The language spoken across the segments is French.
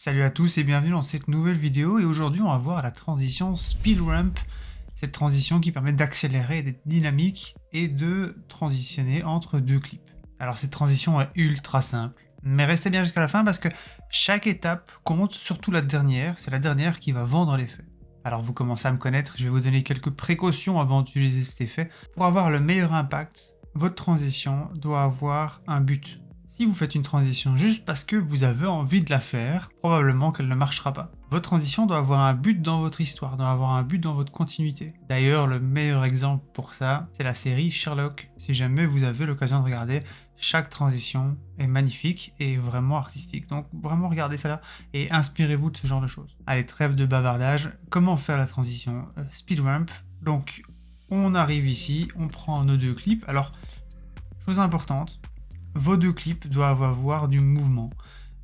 Salut à tous et bienvenue dans cette nouvelle vidéo et aujourd'hui on va voir la transition speed ramp, cette transition qui permet d'accélérer, d'être dynamique et de transitionner entre deux clips. Alors cette transition est ultra simple, mais restez bien jusqu'à la fin parce que chaque étape compte, surtout la dernière, c'est la dernière qui va vendre l'effet. Alors vous commencez à me connaître, je vais vous donner quelques précautions avant d'utiliser cet effet. Pour avoir le meilleur impact, votre transition doit avoir un but. Si vous faites une transition juste parce que vous avez envie de la faire, probablement qu'elle ne marchera pas. Votre transition doit avoir un but dans votre histoire, doit avoir un but dans votre continuité. D'ailleurs, le meilleur exemple pour ça, c'est la série Sherlock. Si jamais vous avez l'occasion de regarder, chaque transition est magnifique et vraiment artistique. Donc vraiment regardez ça là et inspirez-vous de ce genre de choses. Allez, trêve de bavardage. Comment faire la transition speed ramp? Donc on arrive ici, on prend nos deux clips. Alors, chose importante, vos deux clips doivent avoir du mouvement.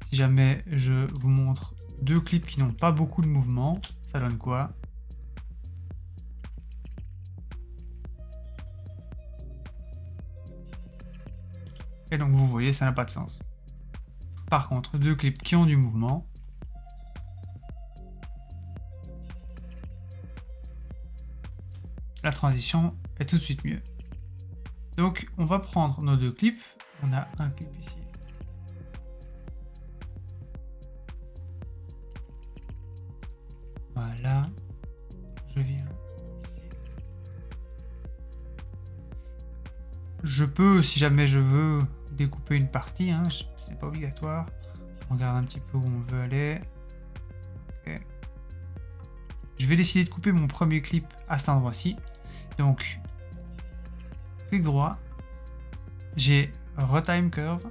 Si jamais je vous montre deux clips qui n'ont pas beaucoup de mouvement, ça donne quoi? Et donc vous voyez, ça n'a pas de sens. Par contre, deux clips qui ont du mouvement, la transition est tout de suite mieux. Donc on va prendre nos deux clips, on a un clip ici. Voilà, je viens ici. Je peux, si jamais je veux, découper une partie, hein, c'est pas obligatoire. On regarde un petit peu où on veut aller. Okay. Je vais décider de couper mon premier clip à cet endroit-ci. Donc, clic droit, j'ai Retime Curve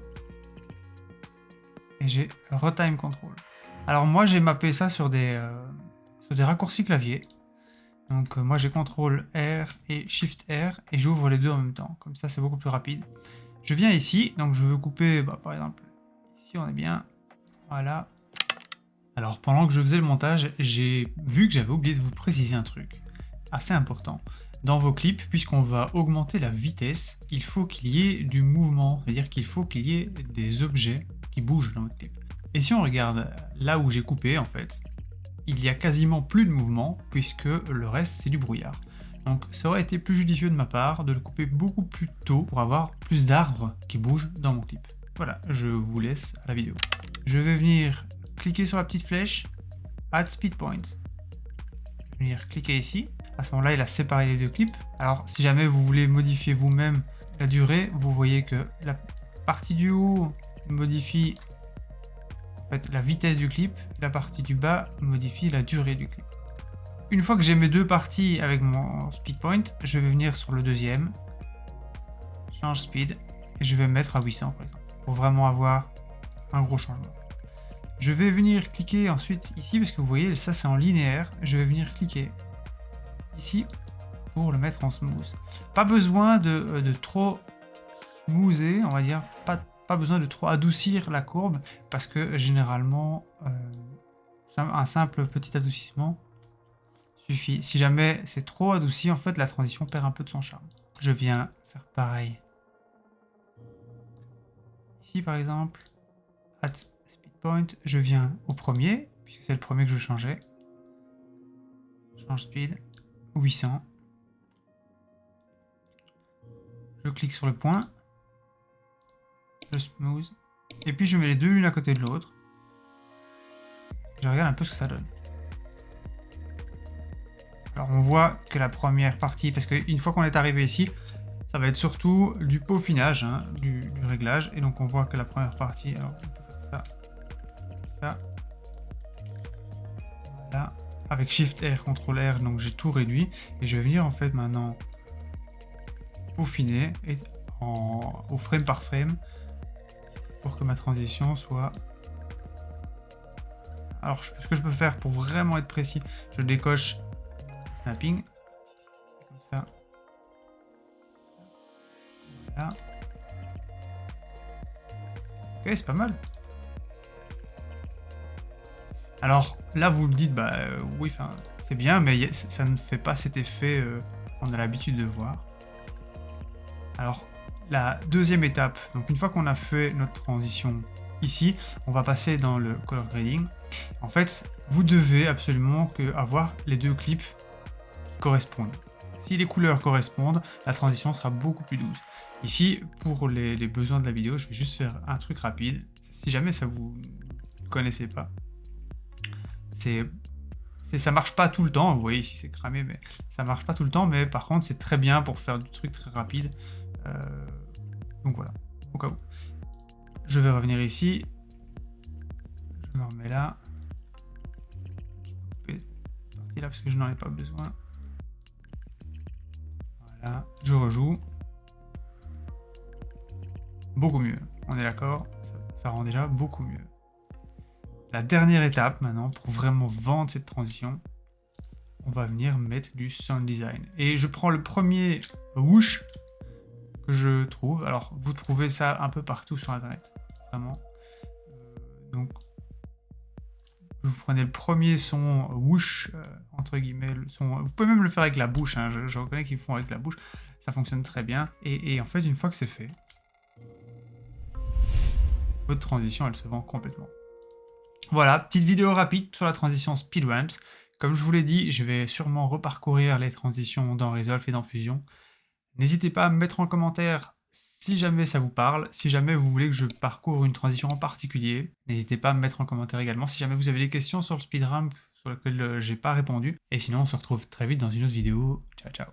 et j'ai Retime Control. Alors moi, j'ai mappé ça sur des raccourcis clavier. Donc moi, j'ai CTRL R et SHIFT R et j'ouvre les deux en même temps. Comme ça, c'est beaucoup plus rapide. Je viens ici, donc je veux couper, par exemple, ici on est bien. Voilà. Alors pendant que je faisais le montage, j'ai vu que j'avais oublié de vous préciser un truc assez important. Dans vos clips, puisqu'on va augmenter la vitesse, il faut qu'il y ait du mouvement, c'est-à-dire qu'il faut qu'il y ait des objets qui bougent dans votre clip. Et si on regarde là où j'ai coupé, en fait, il y a quasiment plus de mouvement, puisque le reste c'est du brouillard. Donc ça aurait été plus judicieux de ma part de le couper beaucoup plus tôt pour avoir plus d'arbres qui bougent dans mon clip. Voilà, je vous laisse à la vidéo. Je vais venir cliquer sur la petite flèche, Add Speed Point. Je vais venir cliquer ici. À ce moment-là, il a séparé les deux clips. Alors, si jamais vous voulez modifier vous-même la durée, vous voyez que la partie du haut modifie en fait, la vitesse du clip, la partie du bas modifie la durée du clip. Une fois que j'ai mes deux parties avec mon speed point, je vais venir sur le deuxième, change speed, et je vais me mettre à 800 par exemple, pour vraiment avoir un gros changement. Je vais venir cliquer ensuite ici, parce que vous voyez, ça c'est en linéaire, je vais venir cliquer ici pour le mettre en smooth. Pas besoin de trop smoother, on va dire, pas besoin de trop adoucir la courbe, parce que généralement, un simple petit adoucissement suffit. Si jamais c'est trop adouci, en fait, la transition perd un peu de son charme. Je viens faire pareil. Ici, par exemple, at speed point, je viens au premier, puisque c'est le premier que je vais changer. Change speed, 800. Je clique sur le point. Je smooth. Et puis je mets les deux l'une à côté de l'autre. Je regarde un peu ce que ça donne. Alors on voit que la première partie, parce qu'une fois qu'on est arrivé ici, ça va être surtout du peaufinage, hein, du réglage. Et donc on voit que la première partie, alors on peut faire ça, ça. Voilà. Avec Shift R, CTRL R, donc j'ai tout réduit. Et je vais venir en fait maintenant peaufiner et au frame par frame pour que ma transition soit... Alors ce que je peux faire pour vraiment être précis, je décoche snapping, comme ça. Voilà. Ok, c'est pas mal. Alors là vous me dites, oui, c'est bien, mais ça ne fait pas cet effet qu'on a l'habitude de voir. Alors la deuxième étape, donc une fois qu'on a fait notre transition ici, on va passer dans le color grading. En fait, vous devez absolument avoir les deux clips qui correspondent. Si les couleurs correspondent, la transition sera beaucoup plus douce. Ici, pour les besoins de la vidéo, je vais juste faire un truc rapide. Si jamais ça vous connaissez pas, ça marche pas tout le temps. Vous voyez ici c'est cramé, mais ça marche pas tout le temps. Mais par contre, c'est très bien pour faire du truc très rapide. Donc voilà, au cas où. Je vais revenir ici. Je me remets là. Je vais couper cette partie là parce que je n'en ai pas besoin. Voilà, je rejoue. Beaucoup mieux, on est d'accord, ça rend déjà beaucoup mieux. La dernière étape maintenant, pour vraiment vendre cette transition, on va venir mettre du sound design. Et je prends le premier whoosh que je trouve. Alors, vous trouvez ça un peu partout sur Internet, vraiment. Donc, vous prenez le premier son whoosh, entre guillemets, le son. Vous pouvez même le faire avec la bouche, hein, je reconnais qu'ils font avec la bouche, ça fonctionne très bien. Et en fait, une fois que c'est fait, votre transition, elle se vend complètement. Voilà, petite vidéo rapide sur la transition SpeedRamps. Comme je vous l'ai dit, je vais sûrement reparcourir les transitions dans Resolve et dans Fusion. N'hésitez pas à me mettre en commentaire si jamais ça vous parle, si jamais vous voulez que je parcours une transition en particulier. N'hésitez pas à me mettre en commentaire également si jamais vous avez des questions sur le SpeedRamp sur lesquelles j'ai pas répondu. Et sinon, on se retrouve très vite dans une autre vidéo. Ciao, ciao.